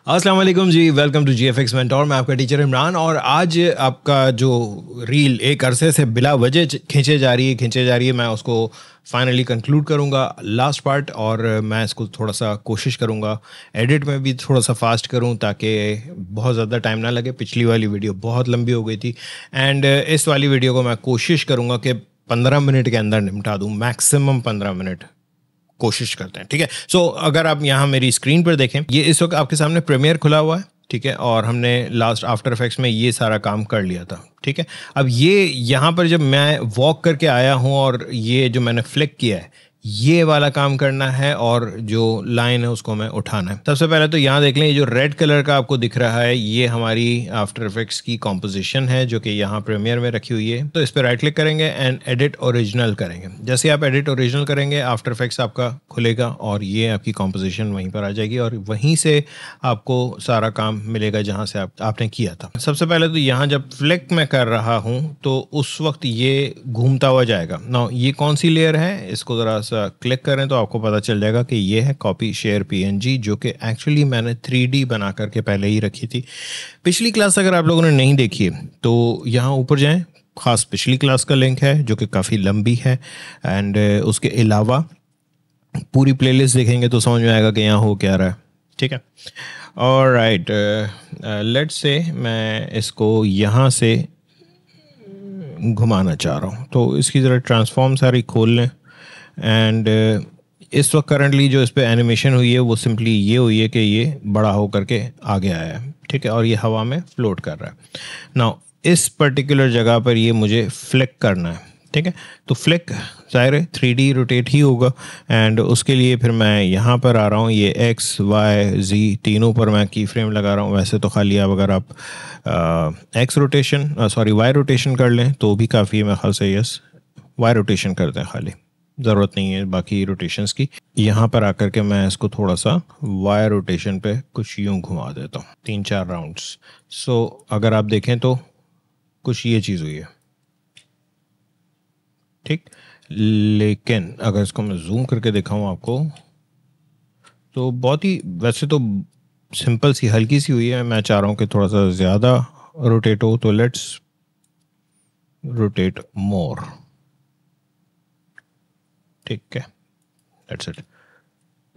अस्सलाम वालेकुम जी, welcome to GFX mentor. मैं आपका टीचर इमरान और आज आपका जो रील एक अरसे से बिला वजह खींचे जा रही है मैं उसको फाइनली कंक्लूड करूंगा लास्ट पार्ट। और मैं इसको थोड़ा सा कोशिश करूंगा एडिट में भी थोड़ा सा फास्ट करूं ताकि बहुत ज़्यादा टाइम ना लगे। पिछली वाली वीडियो बहुत लंबी हो गई थी एंड इस वाली वीडियो को मैं कोशिश करूँगा कि 15 मिनट के अंदर निपटा दूँ, मैक्सिमम 15 मिनट कोशिश करते हैं। ठीक है, सो अगर आप यहाँ मेरी स्क्रीन पर देखें, ये इस वक्त आपके सामने प्रीमियर खुला हुआ है। ठीक है, और हमने लास्ट आफ्टर इफेक्ट्स में ये सारा काम कर लिया था। ठीक है, अब ये यहाँ पर जब मैं वॉक करके आया हूँ और ये जो मैंने फ्लिक किया है ये वाला काम करना है और जो लाइन है उसको मैं उठाना है। सबसे पहले तो यहाँ देख लें, ये जो रेड कलर का आपको दिख रहा है ये हमारी आफ्टर इफेक्ट्स की कॉम्पोजिशन है जो कि यहाँ प्रीमियर में रखी हुई है। तो इस पर राइट क्लिक करेंगे एंड एडिट ओरिजिनल करेंगे। जैसे आप एडिट ओरिजिनल करेंगे आफ्टर इफेक्ट्स आपका खुलेगा और ये आपकी कॉम्पोजिशन वहीं पर आ जाएगी और वहीं से आपको सारा काम मिलेगा जहाँ से आपने किया था। सबसे पहले तो यहाँ जब फ्लिक में कर रहा हूँ तो उस वक्त ये घूमता हुआ जाएगा। ना ये कौन सी लेयर है, इसको ज़रा क्लिक करें तो आपको पता चल जाएगा कि ये है कॉपी शेयर पीएनजी, जो कि एक्चुअली मैंने 3D बना करके पहले ही रखी थी। पिछली क्लास अगर आप लोगों ने नहीं देखी है तो यहाँ ऊपर जाएं, खास पिछली क्लास का लिंक है जो कि काफ़ी लंबी है एंड उसके अलावा पूरी प्लेलिस्ट देखेंगे तो समझ में आएगा कि यहाँ हो क्या रहा है। ठीक है, और राइट, लेट्स से मैं इसको यहाँ से घुमाना चाह रहा हूँ तो इसकी ज़रा ट्रांसफॉर्म सारी खोल लें एंड इस वक्त करंटली जो इस पर एनिमेशन हुई है वो सिंपली ये हुई है कि ये बड़ा हो करके आगे आया है। ठीक है, और ये हवा में फ्लोट कर रहा है। नाउ इस पर्टिकुलर जगह पर ये मुझे फ्लिक करना है। ठीक है, तो फ्लिक ज़ाहिर है 3D रोटेट ही होगा एंड उसके लिए फिर मैं यहाँ पर आ रहा हूँ, ये एक्स वाई जी तीनों पर मैं की फ्रेम लगा रहा हूँ। वैसे तो खाली आप अगर आप एक्स रोटेशन वाई रोटेशन कर लें तो भी काफ़ी है, मेरे ख्याल से यस वाई रोटेशन करते हैं, खाली ज़रूरत नहीं है बाकी रोटेशंस की। यहाँ पर आकर के मैं इसको थोड़ा सा वाई रोटेशन पे कुछ यूँ घुमा देता हूँ 3-4 राउंड्स। सो अगर आप देखें तो कुछ ये चीज़ हुई है। ठीक, लेकिन अगर इसको मैं जूम करके दिखाऊं आपको तो बहुत ही वैसे तो सिंपल सी हल्की सी हुई है। मैं चाह रहा हूँ कि थोड़ा सा ज़्यादा रोटेट हो तो लेट्स रोटेट मोर। ठीक है, दैट्स इट।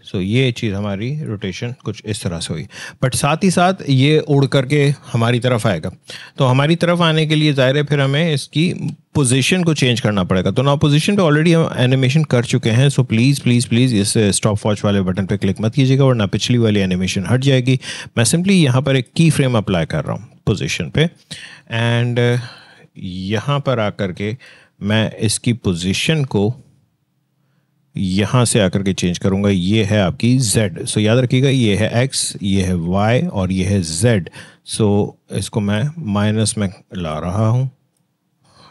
सो ये चीज़ हमारी रोटेशन कुछ इस तरह से हुई, बट साथ ही साथ ये उड़ करके हमारी तरफ आएगा। तो हमारी तरफ आने के लिए ज़ाहिर है फिर हमें इसकी पोजीशन को चेंज करना पड़ेगा। तो ना पोजीशन पे ऑलरेडी हम एनिमेशन कर चुके हैं, सो प्लीज़ प्लीज़ प्लीज़ इस स्टॉप वॉच वाले बटन पे क्लिक मत कीजिएगा वरना पिछली वाली एनिमेशन हट जाएगी। मैं सिंपली यहाँ पर एक की फ्रेम अप्लाई कर रहा हूँ पोजीशन पे एंड यहाँ पर आकर के मैं इसकी पोजीशन को यहाँ से आकर के चेंज करूँगा। ये है आपकी Z, सो याद रखिएगा ये है X, ये है Y और ये है Z। सो इसको मैं माइनस में ला रहा हूँ,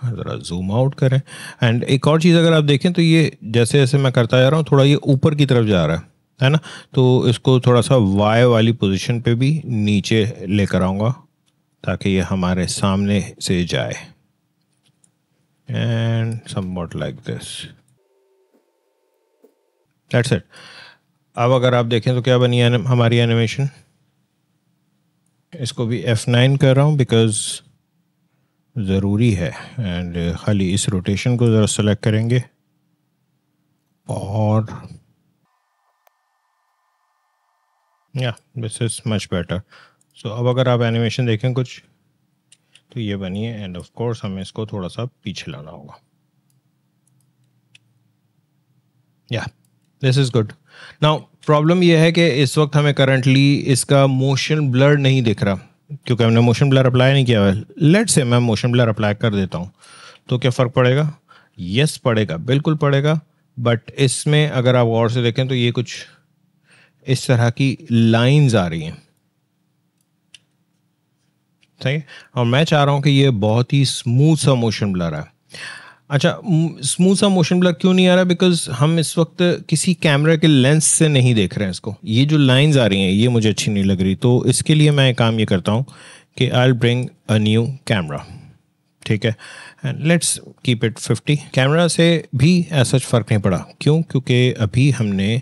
ज़रा जूम आउट करें एंड एक और चीज़ अगर आप देखें तो ये जैसे जैसे मैं करता जा रहा हूँ थोड़ा ये ऊपर की तरफ जा रहा है ना, तो इसको थोड़ा सा Y वाली पोजीशन पे भी नीचे लेकर आऊँगा ताकि ये हमारे सामने से जाए and somewhat like this, that's it. अब अगर आप देखें तो क्या बनी है हमारी एनिमेशन। इसको भी F9 कर रहा हूँ बिकॉज ज़रूरी है एंड खाली इस रोटेशन को ज़रा सेलेक्ट करेंगे और या दिस इज़ मच बेटर। सो अब अगर आप एनिमेशन देखें कुछ तो ये बनी है एंड ऑफ कोर्स हमें इसको थोड़ा सा पीछे लाना होगा। या this is good. Now problem यह है कि इस वक्त हमें करंटली इसका मोशन ब्लर नहीं दिख रहा क्योंकि हमने मोशन ब्लर अप्लाई नहीं किया है। लेट्स से मैं मोशन ब्लर अप्लाई कर देता हूँ तो क्या फ़र्क पड़ेगा? यस पड़ेगा, बिल्कुल पड़ेगा। बट इसमें अगर आप गौर से देखें तो ये कुछ इस तरह की लाइंस आ रही हैं, सही है, और मैं चाह रहा हूँ कि ये बहुत ही स्मूथ सा मोशन ब्लर है। अच्छा, स्मूथ सा मोशन ब्लर क्यों नहीं आ रहा? बिकॉज हम इस वक्त किसी कैमरा के लेंस से नहीं देख रहे हैं इसको। ये जो लाइंस आ रही हैं ये मुझे अच्छी नहीं लग रही, तो इसके लिए मैं काम ये करता हूँ कि I will bring a new camera. ठीक है, and let's keep it 50। Camera से भी ऐसा फ़र्क नहीं पड़ा, क्यों? क्योंकि अभी हमने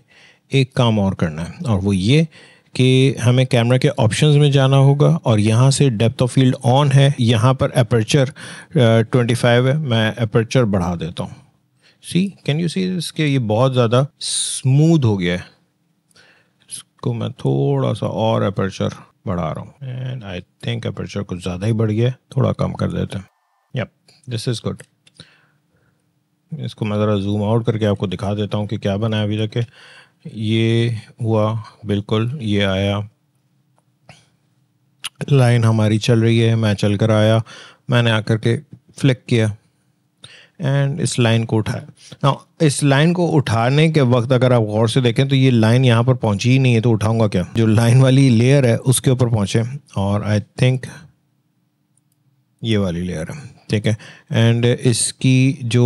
एक काम और करना है और वो ये कि हमें कैमरा के ऑप्शंस में जाना होगा और यहाँ से डेप्थ ऑफ फील्ड ऑन है, यहाँ पर अपर्चर 25 है, मैं अपर्चर बढ़ा देता हूँ। सी कैन यू सी इसके, ये बहुत ज़्यादा स्मूथ हो गया है। इसको मैं थोड़ा सा और अपर्चर बढ़ा रहा हूँ एंड आई थिंक अपर्चर कुछ ज़्यादा ही बढ़ गया है, थोड़ा कम कर देते हैं। Yup, this is good. इसको मैं ज़रा जूम आउट करके आपको दिखा देता हूँ कि क्या बना है अभी तक। ये हुआ बिल्कुल, ये आया, लाइन हमारी चल रही है, मैं चल कर आया, मैंने आकर के फ्लिक किया एंड इस लाइन को उठाया। ना इस लाइन को उठाने के वक्त अगर आप गौर से देखें तो ये लाइन यहाँ पर पहुँची ही नहीं है, तो उठाऊंगा क्या? जो लाइन वाली लेयर है उसके ऊपर पहुँचे और आई थिंक ये वाली लेयर है, ठीक है। एंड इसकी जो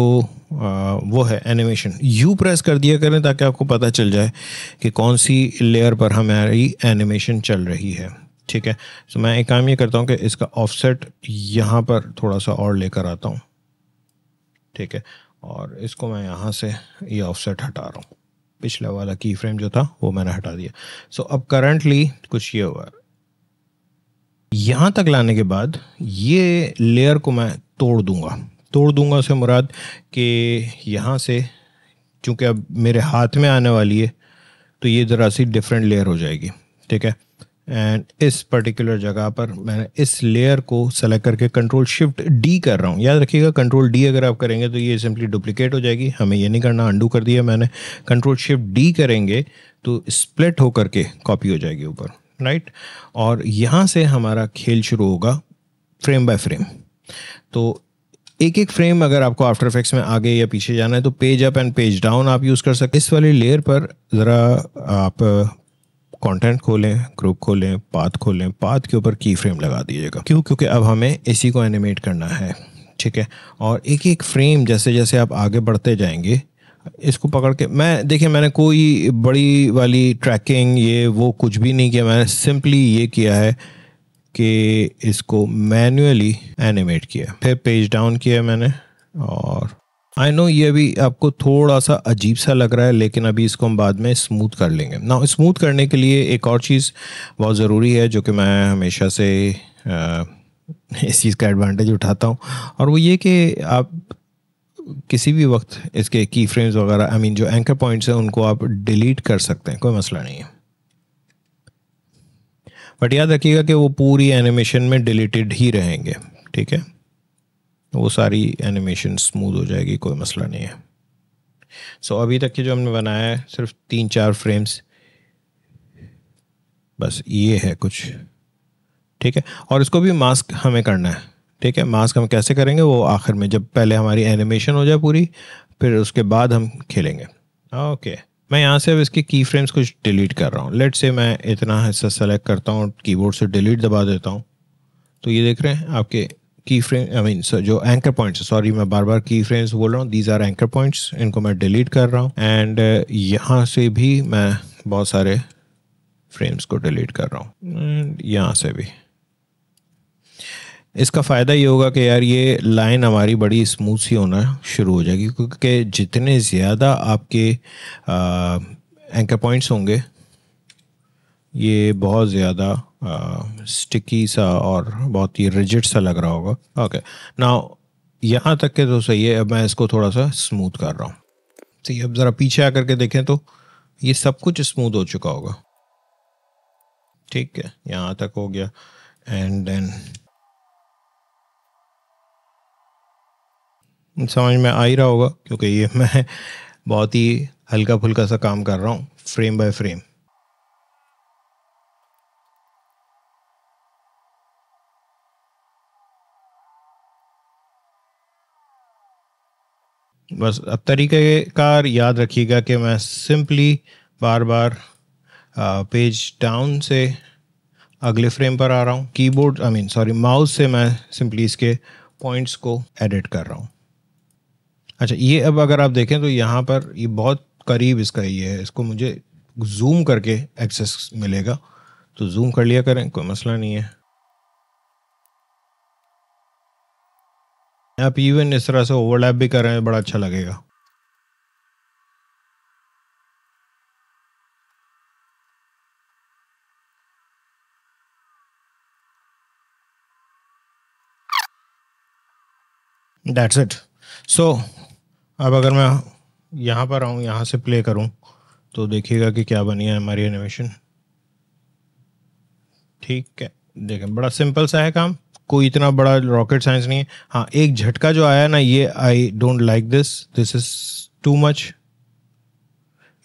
वो है एनिमेशन, यू प्रेस कर दिया करें ताकि आपको पता चल जाए कि कौन सी लेयर पर हमारी एनिमेशन चल रही है, ठीक है। तो मैं एक काम ये करता हूँ कि इसका ऑफसेट यहाँ पर थोड़ा सा और लेकर आता हूँ, ठीक है, और इसको मैं यहाँ से ये ऑफसेट हटा रहा हूँ। पिछला वाला की फ्रेम जो था वो मैंने हटा दिया। सो अब करंटली कुछ ये हुआ, यहाँ तक लाने के बाद ये लेयर को मैं तोड़ दूंगा से मुराद कि यहाँ से चूँकि अब मेरे हाथ में आने वाली है तो ये ज़रा सी डिफरेंट लेयर हो जाएगी, ठीक है। एंड इस पर्टिकुलर जगह पर मैंने इस लेयर को सेलेक्ट करके कंट्रोल शिफ्ट डी कर रहा हूँ। याद रखिएगा कंट्रोल डी अगर आप करेंगे तो ये सिंपली डुप्लीकेट हो जाएगी, हमें ये नहीं करना, अंडू कर दिया मैंने। कंट्रोल शिफ्ट डी करेंगे तो स्प्लिट होकर के कॉपी हो जाएगी ऊपर, राइट। और यहाँ से हमारा खेल शुरू होगा फ्रेम बाय फ्रेम। तो एक एक फ्रेम अगर आपको आफ्टर इफेक्ट्स में आगे या पीछे जाना है तो page up and page down आप यूज़ कर सकते हैं। इस वाली लेयर पर ज़रा आप कंटेंट खोलें, ग्रुप खोलें, पाथ खोलें, पाथ के ऊपर की फ्रेम लगा दीजिएगा। क्यों? क्योंकि अब हमें इसी को एनिमेट करना है, ठीक है। और एक एक फ्रेम जैसे जैसे आप आगे बढ़ते जाएंगे इसको पकड़ के, मैं देखिए मैंने कोई बड़ी वाली ट्रैकिंग ये वो कुछ भी नहीं किया, मैंने सिंपली ये किया है कि इसको मैन्युअली एनिमेट किया, फिर पेज डाउन किया मैंने। और आई नो ये अभी आपको थोड़ा सा अजीब सा लग रहा है, लेकिन अभी इसको हम बाद में स्मूथ कर लेंगे ना। स्मूथ करने के लिए एक और चीज़ बहुत ज़रूरी है जो कि मैं हमेशा से इस चीज़ का एडवांटेज उठाता हूँ, और वो ये कि आप किसी भी वक्त इसके की फ्रेम्स वगैरह, आई मीन जो एंकर पॉइंट्स हैं उनको आप डिलीट कर सकते हैं, कोई मसला नहीं है। बट याद रखिएगा कि वो पूरी एनिमेशन में डिलीटेड ही रहेंगे, ठीक है। वो सारी एनिमेशन स्मूथ हो जाएगी, कोई मसला नहीं है। सो अभी तक के जो हमने बनाया है सिर्फ 3-4 फ्रेम्स, बस ये है कुछ, ठीक है। और इसको भी मास्क हमें करना है, ठीक है। मास्क हम कैसे करेंगे वो आखिर में, जब पहले हमारी एनिमेशन हो जाए पूरी, फिर उसके बाद हम खेलेंगे। ओके, मैं यहाँ से अब इसके की फ्रेम्स कुछ डिलीट कर रहा हूँ। लेट से मैं इतना हिस्सा सेलेक्ट करता हूँ, कीबोर्ड से डिलीट दबा देता हूँ, तो ये देख रहे हैं आपके की फ्रेम, आई मीन जो एंकर पॉइंट्स, सॉरी मैं बार बार की फ्रेम्स बोल रहा हूँ, दीज आर एंकर पॉइंट्स, इनको मैं डिलीट कर रहा हूँ। एंड यहाँ से भी मैं बहुत सारे फ्रेम्स को डिलीट कर रहा हूँ, एंड यहाँ से भी। इसका फ़ायदा ये होगा कि यार ये लाइन हमारी बड़ी स्मूथ सी होना शुरू हो जाएगी, क्योंकि जितने ज़्यादा आपके एंकर पॉइंट्स होंगे ये बहुत ज़्यादा स्टिकी सा और बहुत ही रिजिड सा लग रहा होगा। ओके, नाउ यहाँ तक के तो सही है। अब मैं इसको थोड़ा सा स्मूथ कर रहा हूँ। सही, अब ज़रा पीछे आकर के देखें तो ये सब कुछ स्मूथ हो चुका होगा, ठीक है। यहाँ तक हो गया। एंड देन समझ में आ ही रहा होगा क्योंकि ये मैं बहुत ही हल्का फुल्का सा काम कर रहा हूँ, फ्रेम बाय फ्रेम। बस अब तरीक़ेकार याद रखिएगा कि मैं सिंपली बार बार पेज डाउन से अगले फ्रेम पर आ रहा हूँ, keyboard I mean sorry mouse से मैं सिंपली इसके पॉइंट्स को एडिट कर रहा हूँ। अच्छा, ये अब अगर आप देखें तो यहाँ पर ये बहुत करीब इसका ये है, इसको मुझे जूम करके एक्सेस मिलेगा, तो जूम कर लिया करें, कोई मसला नहीं है। आप इवन इस तरह से ओवरलैप भी कर रहे हैं, बड़ा अच्छा लगेगा। That's it. सो अब अगर मैं यहाँ पर आऊँ, यहाँ से प्ले करूँ, तो देखिएगा कि क्या बनी है हमारी एनिमेशन। ठीक है, देखें बड़ा सिंपल सा है काम, कोई इतना बड़ा रॉकेट साइंस नहीं है। हाँ, एक झटका जो आया ना, ये I don't like this, this is too much,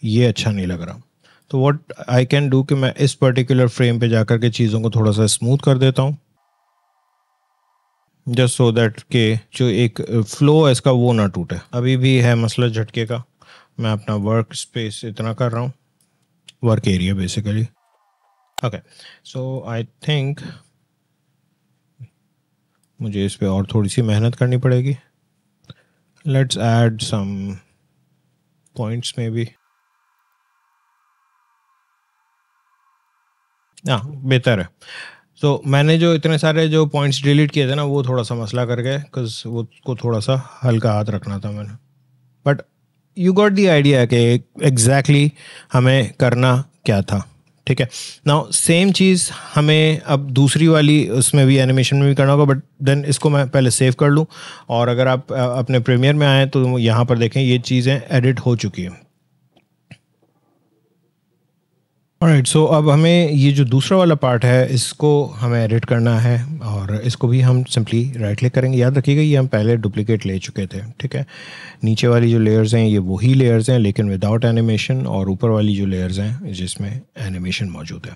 ये अच्छा नहीं लग रहा। तो व्हाट आई कैन डू कि मैं इस पर्टिकुलर फ्रेम पे जाकर के चीज़ों को थोड़ा सा स्मूथ कर देता हूँ, जस्ट सो दैट के जो एक फ्लो है इसका वो ना टूटे। अभी भी है मसला झटके का। मैं अपना वर्क स्पेस इतना कर रहा हूँ, work area basically. Okay, so I think मुझे इस पे और थोड़ी सी मेहनत करनी पड़ेगी। लेट्स ऐड सम पॉइंट्स में भी, हाँ बेहतर है। तो मैंने जो इतने सारे जो पॉइंट्स डिलीट किए थे ना, वो थोड़ा सा मसला कर गए, बिकॉज वो को थोड़ा सा हल्का हाथ रखना था मैंने। But you got the idea कि एग्जैक्टली हमें करना क्या था। ठीक है, नाउ सेम चीज़ हमें अब दूसरी वाली उसमें भी, एनिमेशन में भी करना होगा, बट देन इसको मैं पहले सेव कर लूँ। और अगर आप अपने प्रीमियर में आएँ तो यहाँ पर देखें ये चीज़ें एडिट हो चुकी हैं। ऑलराइट, सो अब हमें ये जो दूसरा वाला पार्ट है इसको हमें एडिट करना है, और इसको भी हम सिंपली राइट क्लिक करेंगे। याद रखिएगा ये हम पहले डुप्लीकेट ले चुके थे। ठीक है, नीचे वाली जो लेयर्स हैं ये वही लेयर्स हैं लेकिन विदाउट एनिमेशन, और ऊपर वाली जो लेयर्स हैं जिसमें एनिमेशन मौजूद है।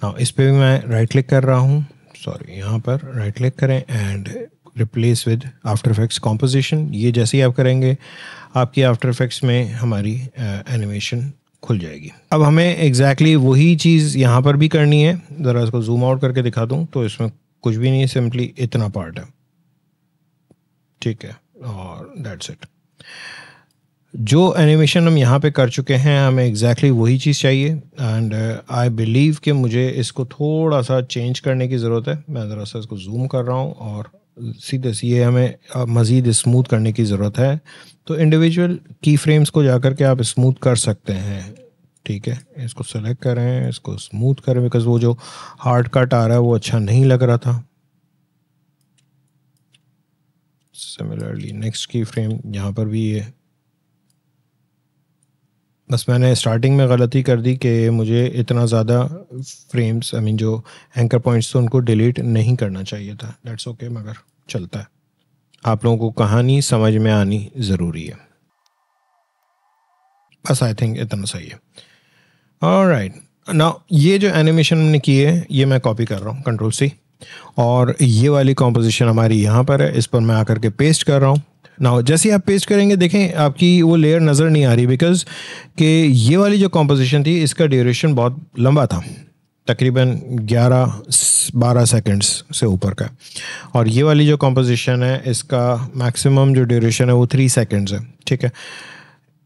ना इस पर भी मैं राइट क्लिक कर रहा हूँ, सॉरी यहाँ पर राइट क्लिक करें and replace with after effects composition. ये जैसे ही आप करेंगे आपकी आफ्टर इफेक्ट्स में हमारी एनिमेशन खुल जाएगी। अब हमें एग्जैक्टली वही चीज़ यहाँ पर भी करनी है। ज़रा इसको जूम आउट करके दिखा दूँ तो इसमें कुछ भी नहीं है, सिंपली इतना पार्ट है। ठीक है, और दैट्स इट। जो एनिमेशन हम यहाँ पे कर चुके हैं हमें एग्जैक्टली वही चीज़ चाहिए, एंड आई बिलीव कि मुझे इसको थोड़ा सा चेंज करने की ज़रूरत है। मैं ज़रा सा इसको जूम कर रहा हूँ और सीधे ये हमें मज़ीद स्मूथ करने की ज़रूरत है। तो इंडिविजुअल की फ्रेम्स को जाकर के आप स्मूथ कर सकते हैं। ठीक है, इसको सेलेक्ट करें, इसको स्मूथ करें, बिकॉज वो जो हार्ड कट आ रहा है वो अच्छा नहीं लग रहा था। सिमिलरली नेक्स्ट की फ्रेम यहाँ पर भी ये, बस मैंने स्टार्टिंग में गलती कर दी कि मुझे इतना ज़्यादा फ्रेम्स, आई मीन जो एंकर पॉइंट्स थे उनको डिलीट नहीं करना चाहिए था। दैट्स ओके, मगर चलता है। आप लोगों को कहानी समझ में आनी ज़रूरी है, बस आई थिंक इतना सही है। ऑलराइट, नाउ ये जो एनिमेशन हमने की है ये मैं कॉपी कर रहा हूँ कंट्रोल C, और ये वाली कॉम्पोजिशन हमारी यहाँ पर है, इस पर मैं आकर के पेस्ट कर रहा हूँ। नाउ जैसे ही आप पेस्ट करेंगे देखें आपकी वो लेयर नज़र नहीं आ रही, बिकॉज कि ये वाली जो कॉम्पोजिशन थी इसका ड्यूरेशन बहुत लंबा था, तकरीबन 11-12 सेकंड्स से ऊपर का, और ये वाली जो कॉम्पोजिशन है इसका मैक्सिमम जो ड्यूरेशन है वो 3 सेकंड्स है। ठीक है,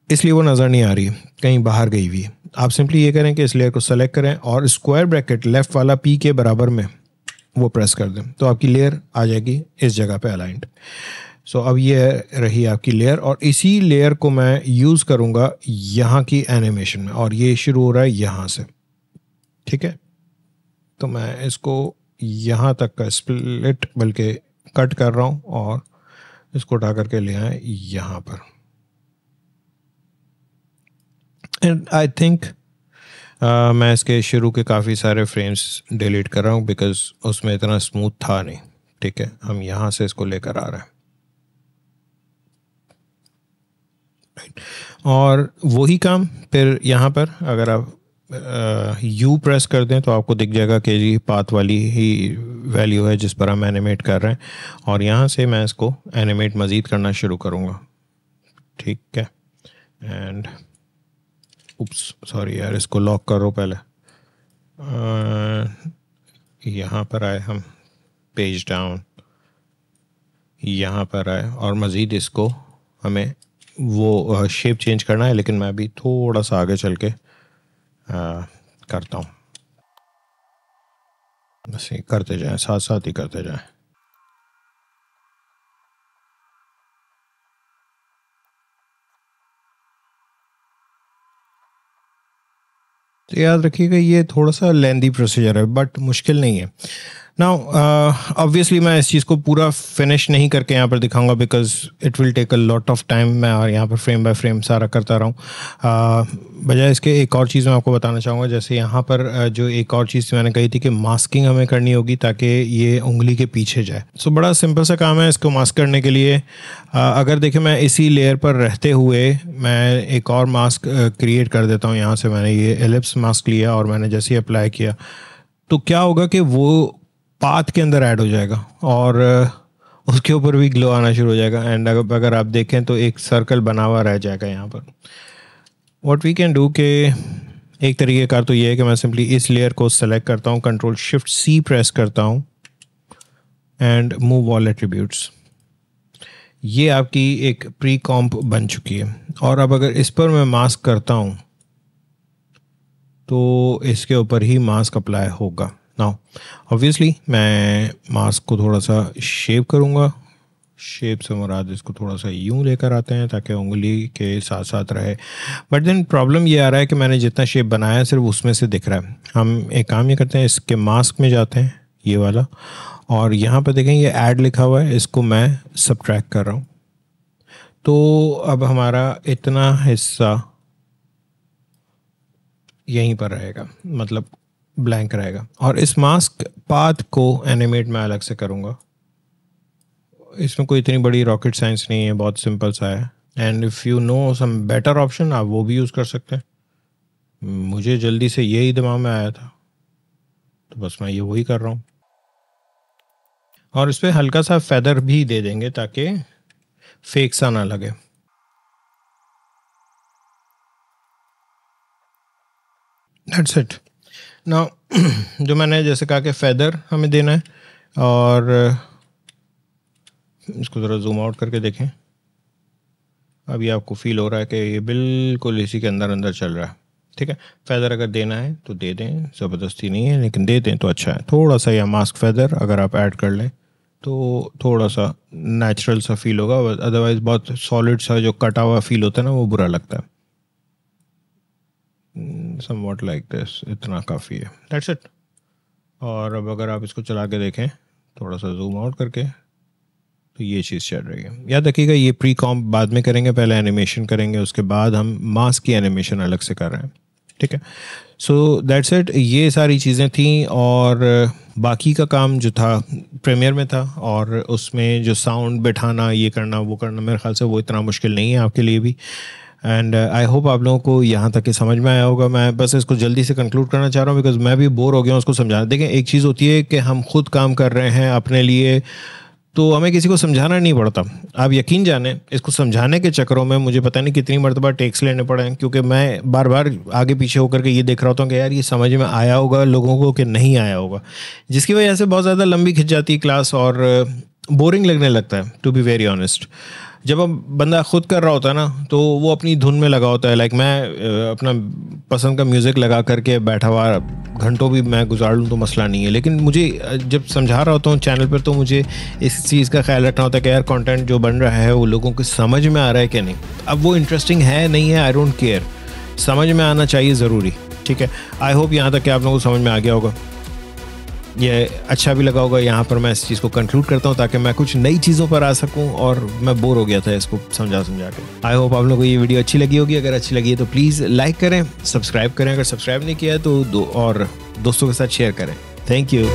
इसलिए वो नज़र नहीं आ रही है, कहीं बाहर गई हुई है। आप सिंपली ये करें कि इस लेयर को सेलेक्ट करें और स्क्वायर ब्रैकेट लेफ़्ट वाला P के बराबर में वो प्रेस कर दें, तो आपकी लेयर आ जाएगी इस जगह पे अलाइंड। सो अब ये रही आपकी लेयर, और इसी लेयर को मैं यूज़ करूँगा यहाँ की एनिमेशन में, और ये शुरू हो रहा है यहाँ से। ठीक है, तो मैं इसको यहाँ तक का स्प्लिट बल्कि कट कर रहा हूँ और इसको उठा करके ले आए यहाँ पर। एंड आई थिंक मैं इसके शुरू के काफ़ी सारे फ्रेम्स डिलीट कर रहा हूँ बिकॉज उसमें इतना स्मूथ था नहीं। ठीक है, हम यहाँ से इसको लेकर आ रहे हैं, और वही काम फिर यहाँ पर अगर आप U प्रेस कर दें तो आपको दिख जाएगा कि ये पाथ वाली ही वैल्यू है जिस पर हम एनिमेट कर रहे हैं, और यहाँ से मैं इसको एनिमेट मज़ीद करना शुरू करूँगा। ठीक है, एंड उप्स सॉरी यार, इसको लॉक करो पहले। यहाँ पर आए हम, पेज डाउन, यहाँ पर आए, और मज़ीद इसको हमें वो शेप चेंज करना है, लेकिन मैं अभी थोड़ा सा आगे चल के करता हूँ। बस ये करते जाएं, साथ साथ ही करते जाएं। तो याद रखिएगा ये थोड़ा सा लेंदी प्रोसीजर है बट मुश्किल नहीं है। नाउ ऑब्वियसली मैं इस चीज़ को पूरा फिनिश नहीं करके यहाँ पर दिखाऊंगा because it will take a lot of time. मैं और यहाँ पर फ्रेम बाय फ्रेम सारा करता रहा हूँ। बजाय इसके एक और चीज़ मैं आपको बताना चाहूँगा। जैसे यहाँ पर जो एक और चीज़ मैंने कही थी कि मास्किंग हमें करनी होगी ताकि ये उंगली के पीछे जाए। सो बड़ा सिंपल सा काम है इसको मास्क करने के लिए। अगर देखिए मैं इसी लेयर पर रहते हुए मैं एक और मास्क क्रिएट कर देता हूँ। यहाँ से मैंने ये एलिप्स मास्क लिया और मैंने जैसे ही अप्लाई किया तो क्या होगा कि वो पाथ के अंदर ऐड हो जाएगा और उसके ऊपर भी ग्लो आना शुरू हो जाएगा। एंड अगर आप देखें तो एक सर्कल बना हुआ रह जाएगा यहाँ पर। व्हाट वी कैन डू के एक तरीक़ेकार तो ये है कि मैं सिंपली इस लेयर को सेलेक्ट करता हूँ, Ctrl+Shift+C प्रेस करता हूँ एंड मूव ऑल एट्रीब्यूट्स। ये आपकी एक प्री कॉम्प बन चुकी है। और अब अगर इस पर मैं मास्क करता हूँ तो इसके ऊपर ही मास्क अप्लाई होगा। नाउ ऑब्वियसली मैं मास्क को थोड़ा सा शेप करूँगा। शेप से मुराद इसको थोड़ा सा यूं लेकर आते हैं ताकि उंगली के साथ साथ रहे। बट देन प्रॉब्लम ये आ रहा है कि मैंने जितना शेप बनाया है सिर्फ उसमें से दिख रहा है। हम एक काम ये करते हैं, इसके मास्क में जाते हैं ये वाला, और यहाँ पर देखें ये ऐड लिखा हुआ है, इसको मैं सबट्रैक्ट कर रहा हूँ। तो अब हमारा इतना हिस्सा यहीं पर रहेगा, मतलब ब्लैंक रहेगा। और इस मास्क पाथ को एनिमेट मैं अलग से करूँगा। इसमें कोई इतनी बड़ी रॉकेट साइंस नहीं है, बहुत सिंपल सा है। And if you know some better option आप वो भी यूज़ कर सकते हैं। मुझे जल्दी से यही दिमाग में आया था तो बस मैं ये वही कर रहा हूँ। और इस पर हल्का सा फेदर भी दे देंगे ताकि फेक सा ना लगे। That's it. नाउ जो मैंने जैसे कहा कि फेदर हमें देना है, और इसको ज़रा जूम आउट करके देखें। अभी आपको फील हो रहा है कि ये बिल्कुल इसी के अंदर अंदर चल रहा है। ठीक है, फेदर अगर देना है तो दे दें, ज़बरदस्ती नहीं है, लेकिन दे दें तो अच्छा है। थोड़ा सा या मास्क फेदर अगर आप ऐड कर लें तो थोड़ा सा नेचुरल सा फील होगा। अदरवाइज़ बहुत सॉलिड सा जो कटा हुआ फील होता है ना, वो बुरा लगता है। समवॉट लाइक दिस, इतना काफ़ी है। That's it. और अब अगर आप इसको चला के देखें थोड़ा सा जूम आउट करके तो ये चीज़ चल रही है। याद रखिएगा ये प्री कॉम्प बाद में करेंगे, पहले एनिमेशन करेंगे, उसके बाद हम मास्क की एनिमेशन अलग से कर रहे हैं। ठीक है, सो दैट्स इट। ये सारी चीज़ें थी और बाकी का काम जो था प्रीमियर में था, और उसमें जो साउंड बैठाना, ये करना वो करना, मेरे ख्याल से वो इतना मुश्किल नहीं है आपके लिए भी। एंड आई होप आप लोगों को यहाँ तक के समझ में आया होगा। मैं बस इसको जल्दी से कंक्लूड करना चाह रहा हूँ बिकॉज मैं भी बोर हो गया हूँ उसको समझाना। देखें, एक चीज़ होती है कि हम खुद काम कर रहे हैं अपने लिए तो हमें किसी को समझाना नहीं पड़ता। आप यकीन जाने इसको समझाने के चक्करों में मुझे पता नहीं कितनी मरतबा टेक्स लेने पड़े हैं, क्योंकि मैं बार बार आगे पीछे होकर के ये देख रहा होता हूँ कि यार ये समझ में आया होगा लोगों को कि नहीं आया होगा, जिसकी वजह से बहुत ज़्यादा लंबी खिंच जाती है क्लास और बोरिंग लगने लगता है, टू बी वेरी ऑनेस्ट। जब अब बंदा खुद कर रहा होता है ना तो वो अपनी धुन में लगा होता है। लाइक मैं अपना पसंद का म्यूज़िक लगा करके बैठा हुआ घंटों भी मैं गुजार लूँ तो मसला नहीं है, लेकिन मुझे जब समझा रहा होता हूँ चैनल पर तो मुझे इस चीज़ का ख्याल रखना होता है कि यार कंटेंट जो बन रहा है वो लोगों को समझ में आ रहा है कि नहीं। अब वो इंटरेस्टिंग है नहीं है, आई डोंट केयर, समझ में आना चाहिए ज़रूरी। ठीक है, आई होप यहाँ तक कि आप लोगों को समझ में आ गया होगा, ये अच्छा भी लगा होगा। यहाँ पर मैं इस चीज़ को कंक्लूड करता हूँ ताकि मैं कुछ नई चीज़ों पर आ सकूँ, और मैं बोर हो गया था इसको समझा के। आई होप आप लोगों को ये वीडियो अच्छी लगी होगी। अगर अच्छी लगी है तो प्लीज़ लाइक करें, सब्सक्राइब करें, अगर सब्सक्राइब नहीं किया है तो और दोस्तों के साथ शेयर करें। Thank you.